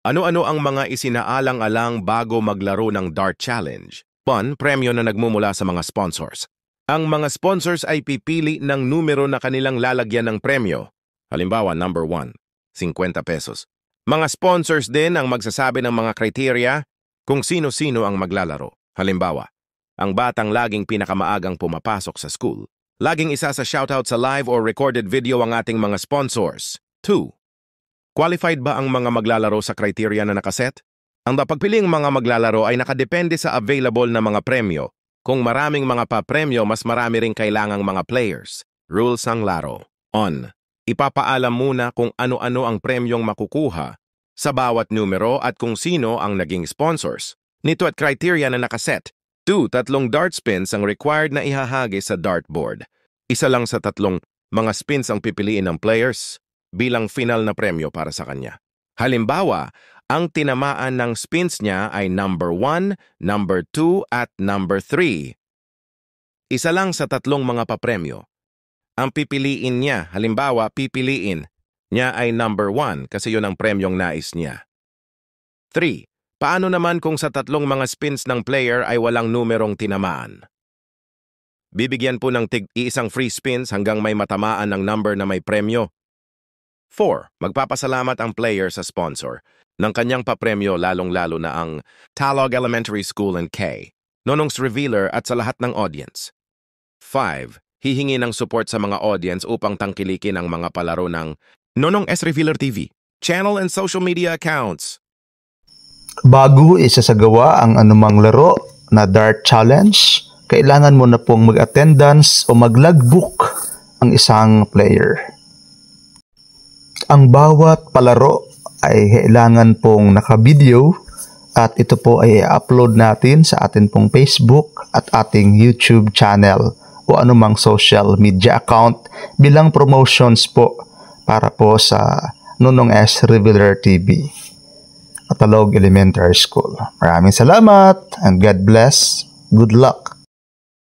Ano-ano ang mga isinaalang-alang bago maglaro ng Dart Challenge? 1. Premyo na nagmumula sa mga sponsors. Ang mga sponsors ay pipili ng numero na kanilang lalagyan ng premyo. Halimbawa, number 1, 50 pesos. Mga sponsors din ang magsasabi ng mga kriteria kung sino-sino ang maglalaro. Halimbawa, ang batang laging pinakamaagang pumapasok sa school. Laging isa sa shoutout sa live or recorded video ang ating mga sponsors. 2. Qualified ba ang mga maglalaro sa criteria na nakaset? Ang napagpiling mga maglalaro ay nakadepende sa available na mga premyo. Kung maraming mga pa-premyo, mas marami ring kailangang mga players. Rules ng laro. On. Ipapaalam muna kung ano-ano ang premyong makukuha sa bawat numero at kung sino ang naging sponsors nito at criteria na nakaset. 2. 3 dart spins ang required na ihahagis sa dartboard. Isa lang sa 3 mga spins ang pipiliin ng players bilang final na premyo para sa kanya. Halimbawa, ang tinamaan ng spins niya ay number 1, number 2 at number 3. Isa lang sa 3 mga papremyo. Ang pipiliin niya, halimbawa, pipiliin niya ay number 1 kasi yun ang premyong nais niya. 3. Paano naman kung sa 3 mga spins ng player ay walang numerong tinamaan? Bibigyan po ng tig-iisang free spins hanggang may matamaan ng number na may premyo. 4. Magpapasalamat ang player sa sponsor ng kanyang papremyo lalong-lalo na ang Talog Elementary School and K, Nonong's Revealer at sa lahat ng audience. 5. Hihingi ng support sa mga audience upang tangkilikin ang mga palaro ng Nonong S. Revealer TV, channel and social media accounts. Bago isasagawa ang anumang laro na Dart Challenge, kailangan mo na pong mag-attendance o mag-logbook ang isang player. Ang bawat palaro ay kailangan pong naka-video at ito po ay i-upload natin sa atin pong Facebook at ating YouTube channel o anumang social media account bilang promotions po para po sa Nonong S. Revealer TV at Talog Elementary School. Maraming salamat and God bless. Good luck!